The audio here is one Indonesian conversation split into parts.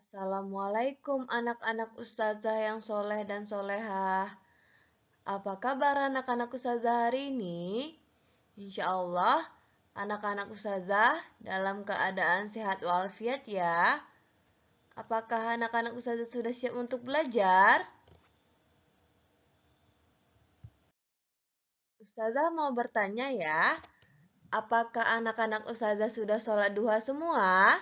Assalamualaikum anak-anak ustazah yang soleh dan solehah. Apa kabar anak-anak ustazah hari ini? Insya Allah anak-anak ustazah dalam keadaan sehat walafiat ya. Apakah anak-anak ustazah sudah siap untuk belajar? Ustazah mau bertanya ya, apakah anak-anak ustazah sudah sholat duha semua?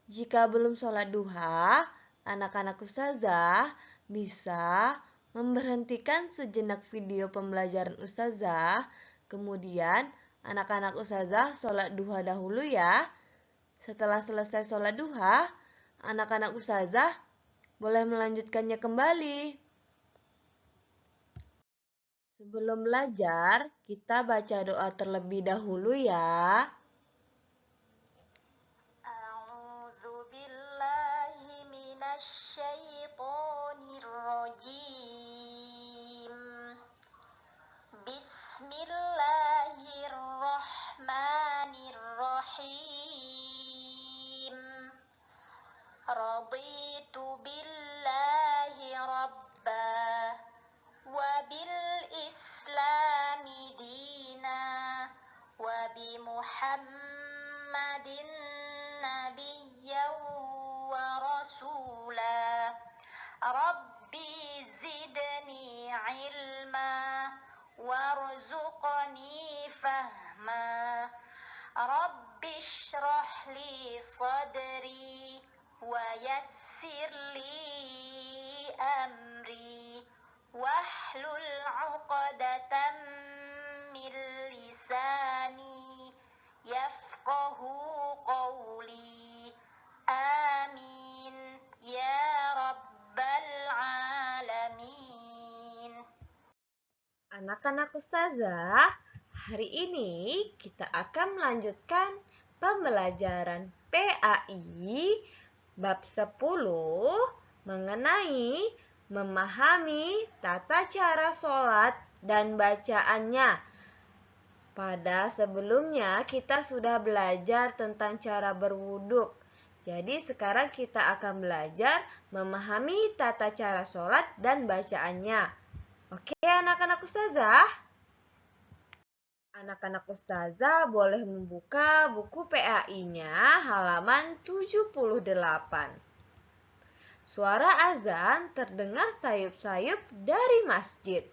Jika belum sholat duha, anak-anak ustazah bisa memberhentikan sejenak video pembelajaran ustazah, kemudian anak-anak ustazah sholat duha dahulu ya. Setelah selesai sholat duha, anak-anak ustazah boleh melanjutkannya kembali. Sebelum belajar, kita baca doa terlebih dahulu ya. A'udzu billahi minasy syaithanir rajim. Bismillahirrahmanirrahim. Raditu billahi rabba wa bil islami dina wa bi Muhammadin nabiyyan wa rasula. Rabbi zidni ilma warzuqni fahma. Rabbi shrah li sadri wa yassir li amri wahlul 'uqdatam min lisani yafqahu qawli. Amin ya rabbal alamin. Anak-anak ustazah, hari ini kita akan melanjutkan pembelajaran PAI bab 10 mengenai memahami tata cara sholat dan bacaannya. Pada sebelumnya kita sudah belajar tentang cara berwuduk. Jadi sekarang kita akan belajar memahami tata cara sholat dan bacaannya. Oke anak-anak ustazah? Anak-anak ustazah boleh membuka buku PAI-nya halaman 78. Suara azan terdengar sayup-sayup dari masjid.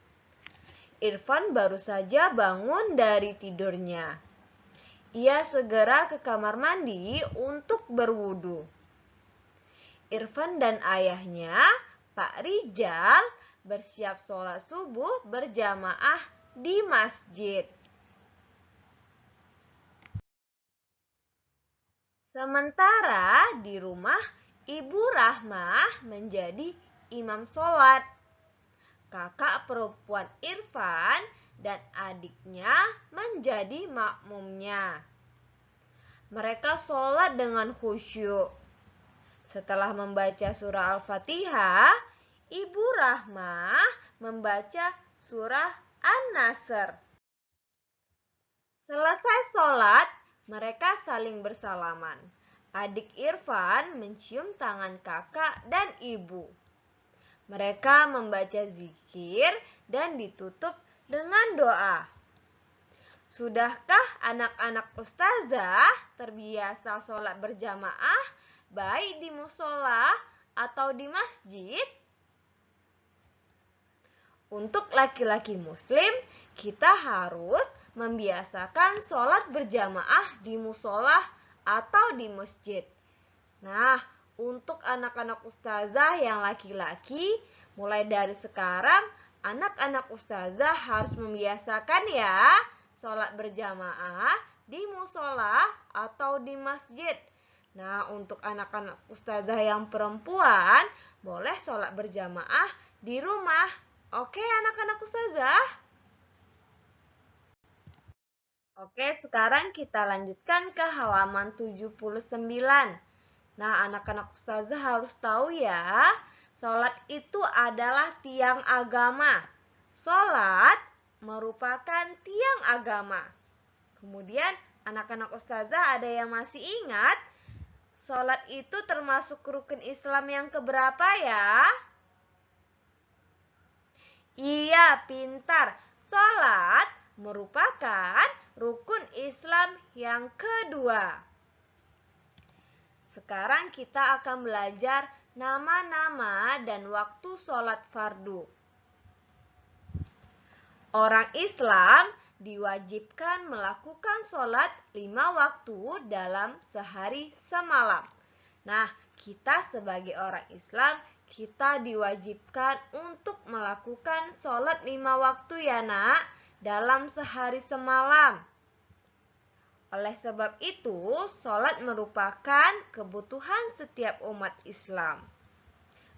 Irfan baru saja bangun dari tidurnya. Ia segera ke kamar mandi untuk berwudu. Irfan dan ayahnya, Pak Rijal, bersiap sholat subuh berjamaah di masjid. Sementara di rumah, Ibu Rahmah menjadi imam sholat. Kakak perempuan Irfan dan adiknya menjadi makmumnya. Mereka sholat dengan khusyuk. Setelah membaca surah Al-Fatihah, Ibu Rahmah membaca surah An-Nasr. Selesai sholat, mereka saling bersalaman. Adik Irfan mencium tangan kakak dan ibu. Mereka membaca zikir dan ditutup dengan doa. Sudahkah anak-anak ustazah terbiasa sholat berjamaah baik di musola atau di masjid? Untuk laki-laki muslim, kita harus membiasakan sholat berjamaah di musola atau di masjid. Nah, untuk anak-anak ustazah yang laki-laki, mulai dari sekarang, anak-anak ustazah harus membiasakan ya, sholat berjamaah di musola atau di masjid. Nah, untuk anak-anak ustazah yang perempuan, boleh sholat berjamaah di rumah. Oke, anak-anak ustazah? Oke, sekarang kita lanjutkan ke halaman 79. Nah, anak-anak ustazah harus tahu ya, sholat itu adalah tiang agama. Sholat merupakan tiang agama. Kemudian, anak-anak ustazah ada yang masih ingat, sholat itu termasuk rukun Islam yang keberapa ya? Iya, pintar. Sholat merupakan rukun Islam yang kedua. Sekarang kita akan belajar nama-nama dan waktu sholat fardu. Orang Islam diwajibkan melakukan sholat 5 waktu dalam sehari semalam. Nah, kita sebagai orang Islam, kita diwajibkan untuk melakukan sholat 5 waktu ya nak, dalam sehari semalam. Oleh sebab itu, sholat merupakan kebutuhan setiap umat Islam.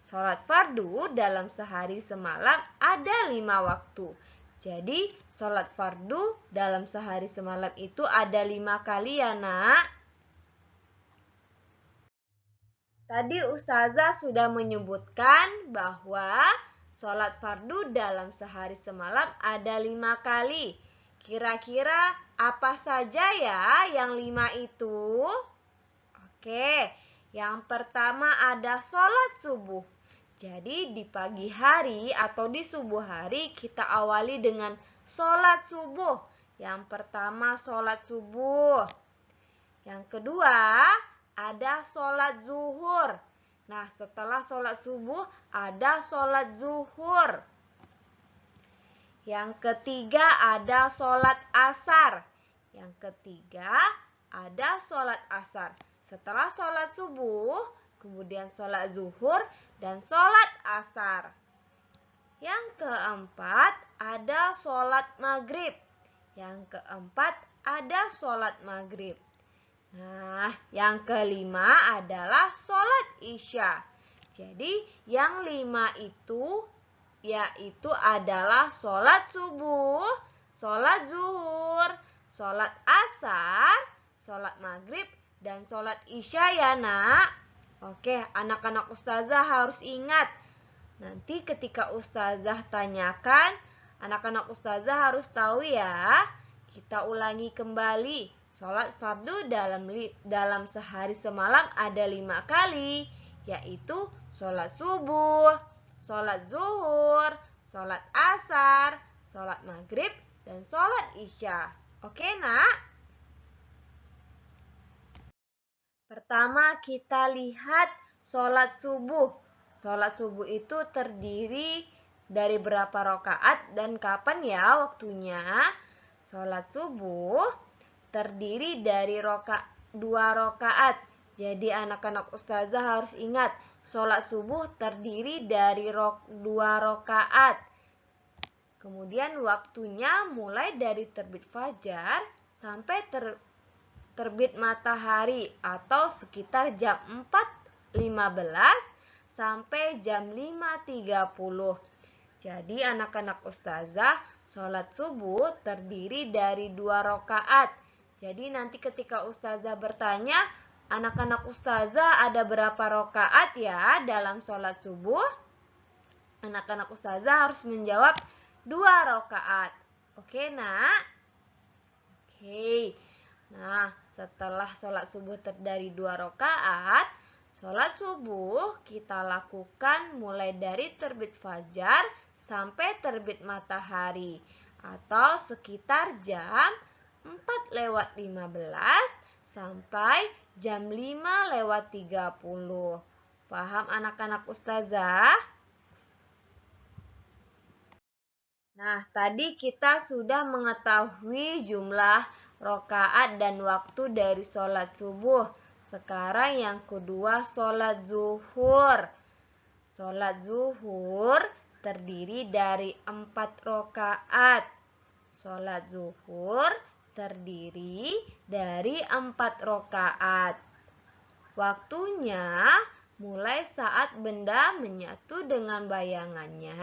Sholat fardu dalam sehari semalam ada 5 waktu. Jadi, sholat fardu dalam sehari semalam itu ada 5 kali ya nak. Tadi Ustazah sudah menyebutkan bahwa sholat fardu dalam sehari semalam ada 5 kali. Kira-kira apa saja ya yang 5 itu? Oke, yang pertama ada sholat subuh. Jadi di pagi hari atau di subuh hari kita awali dengan sholat subuh. Yang pertama sholat subuh. Yang kedua ada sholat zuhur. Nah, setelah sholat subuh ada sholat zuhur. Yang ketiga ada sholat asar. Yang ketiga ada sholat asar. Setelah sholat subuh, kemudian sholat zuhur dan sholat asar. Yang keempat ada sholat maghrib. Yang keempat ada sholat maghrib. Nah, yang kelima adalah sholat isya. Jadi, yang 5 itu yaitu adalah sholat subuh, sholat zuhur, sholat asar, sholat maghrib, dan sholat isya ya nak. Oke, anak-anak Ustazah harus ingat. Nanti ketika Ustazah tanyakan, anak-anak Ustazah harus tahu ya. Kita ulangi kembali. Sholat fardu dalam sehari semalam ada 5 kali, yaitu sholat subuh, sholat zuhur, sholat asar, sholat maghrib, dan sholat isya. Oke nak? Pertama kita lihat sholat subuh. Sholat subuh itu terdiri dari berapa rakaat dan kapan ya waktunya? Sholat subuh terdiri dari 2 rakaat. Jadi anak-anak Ustazah harus ingat, sholat subuh terdiri dari 2 rakaat. Kemudian waktunya mulai dari terbit fajar sampai terbit matahari atau sekitar jam 4.15 sampai jam 5.30. Jadi anak-anak Ustazah, sholat subuh terdiri dari 2 rakaat. Jadi nanti ketika Ustazah bertanya, anak-anak Ustazah ada berapa rakaat ya dalam sholat subuh? Anak-anak Ustazah harus menjawab 2 rakaat. Oke nak? Oke. Nah, setelah sholat subuh dari 2 rakaat, sholat subuh kita lakukan mulai dari terbit fajar sampai terbit matahari atau sekitar jam 4.15 sampai jam 5.30. Paham anak-anak Ustazah? Nah, tadi kita sudah mengetahui jumlah rakaat dan waktu dari sholat subuh. Sekarang yang kedua sholat zuhur. Sholat zuhur terdiri dari 4 rakaat. Sholat zuhur terdiri dari 4 rakaat. Waktunya mulai saat benda menyatu dengan bayangannya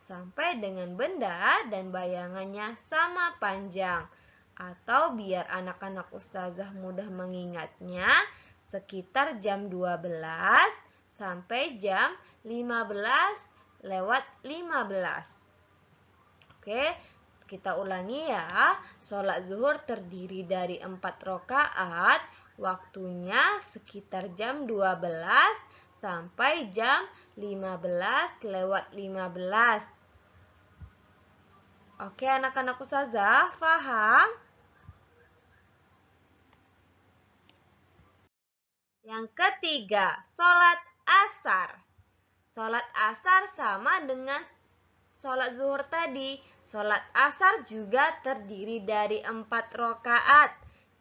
sampai dengan benda dan bayangannya sama panjang. Atau biar anak-anak Ustazah mudah mengingatnya, sekitar jam 12 sampai jam 15:15. Oke, kita ulangi ya. Sholat zuhur terdiri dari 4 rakaat. Waktunya sekitar jam 12 sampai jam 15:15. Oke, anak-anak ustazah, paham? Yang ketiga, sholat asar. Sholat asar sama dengan sholat zuhur tadi. Sholat asar juga terdiri dari 4 rakaat.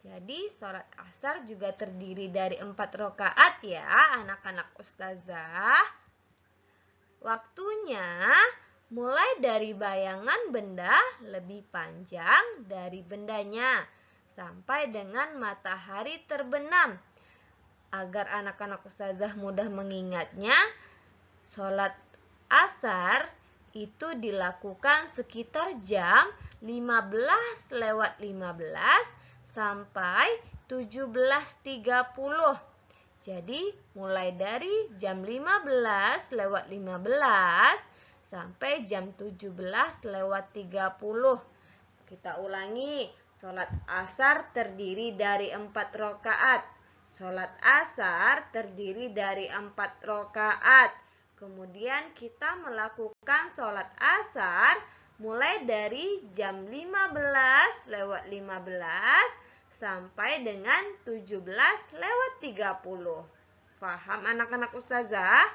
Jadi sholat asar juga terdiri dari 4 rakaat ya anak-anak ustazah. Waktunya mulai dari bayangan benda lebih panjang dari bendanya sampai dengan matahari terbenam. Agar anak-anak ustazah mudah mengingatnya, sholat asar itu dilakukan sekitar jam 15:15 sampai 17:30. Jadi mulai dari jam 15:15 sampai jam 17:30. Kita ulangi, sholat asar terdiri dari 4 rakaat. Sholat asar terdiri dari 4 rakaat. Kemudian kita melakukan sholat asar mulai dari jam 15:15 sampai dengan 17:30. Paham anak-anak ustazah?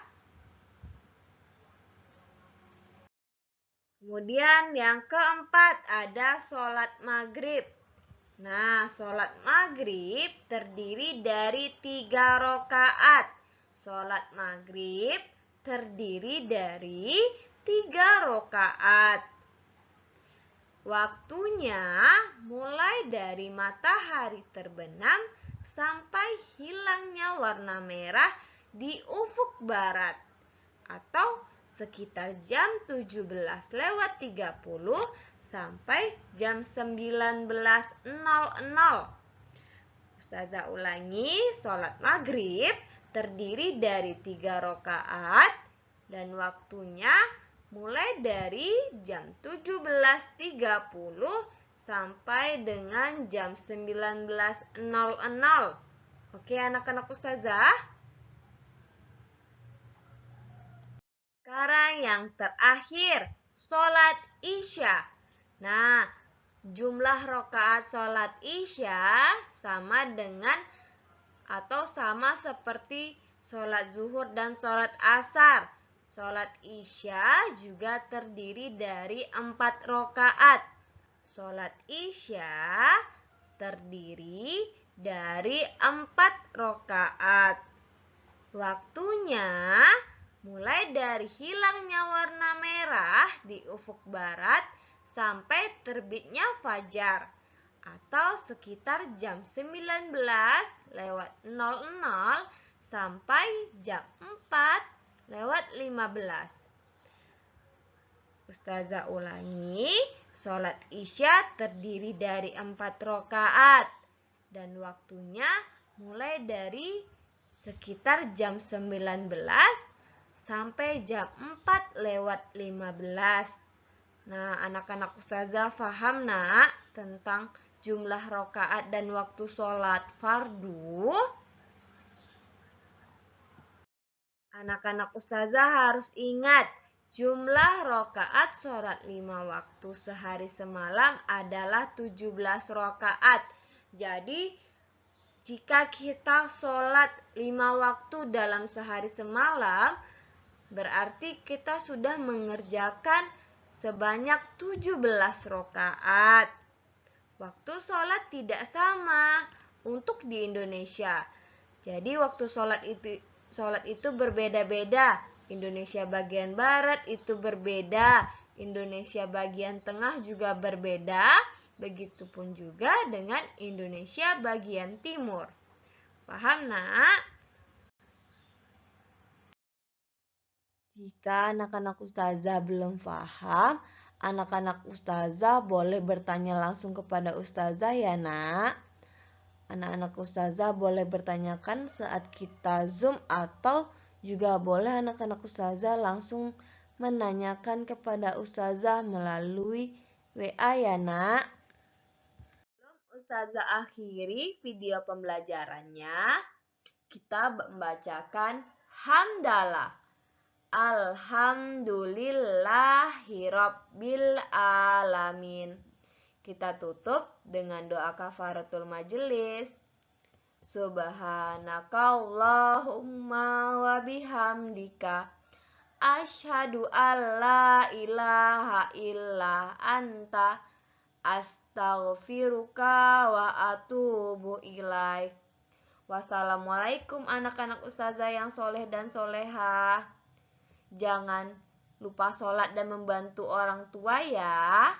Kemudian yang keempat ada sholat maghrib. Nah, sholat maghrib terdiri dari 3 rakaat. Sholat maghrib terdiri dari 3 rakaat. Waktunya mulai dari matahari terbenam sampai hilangnya warna merah di ufuk barat atau sekitar jam 17:30 sampai jam 19:00. Ustazah ulangi, sholat maghrib terdiri dari 3 rakaat dan waktunya mulai dari jam 17:30 sampai dengan jam 19:00. Oke anak-anak ustazah? Sekarang yang terakhir, sholat isya. Nah, jumlah rakaat sholat isya sama dengan atau sama seperti sholat zuhur dan sholat asar. Sholat isya juga terdiri dari 4 rakaat. Sholat isya terdiri dari 4 rakaat. Waktunya mulai dari hilangnya warna merah di ufuk barat sampai terbitnya fajar atau sekitar jam 19:00 sampai jam 4:15. Ustazah ulangi, sholat isya terdiri dari 4 rakaat dan waktunya mulai dari sekitar jam 19 sampai jam 4:15. Nah, anak-anak ustazah paham nak tentang jumlah rakaat dan waktu sholat fardu? Anak-anak ustazah harus ingat, jumlah rakaat sholat 5 waktu sehari semalam adalah 17 rakaat. Jadi, jika kita sholat 5 waktu dalam sehari semalam, berarti kita sudah mengerjakan sebanyak 17 rakaat. Waktu sholat tidak sama untuk di Indonesia. Jadi waktu sholat itu berbeda-beda. Indonesia bagian barat itu berbeda, Indonesia bagian tengah juga berbeda, begitupun juga dengan Indonesia bagian timur. Paham, nak? Jika anak-anak ustazah belum paham, anak-anak ustazah boleh bertanya langsung kepada ustazah ya, nak. Anak-anak ustazah boleh bertanyakan saat kita Zoom atau juga boleh anak-anak ustazah langsung menanyakan kepada ustazah melalui WA ya, nak. Ustazah akhiri video pembelajarannya. Kita membacakan hamdalah. Alhamdulillahirabbil alamin. Kita tutup dengan doa kafaratul majelis. Subhanakallahumma wa bihamdika asyhadu alla ilaha illa anta astaghfiruka wa atubu ilaik. Wassalamualaikum anak-anak ustazah yang soleh dan solehah. Jangan lupa sholat dan membantu orang tua ya.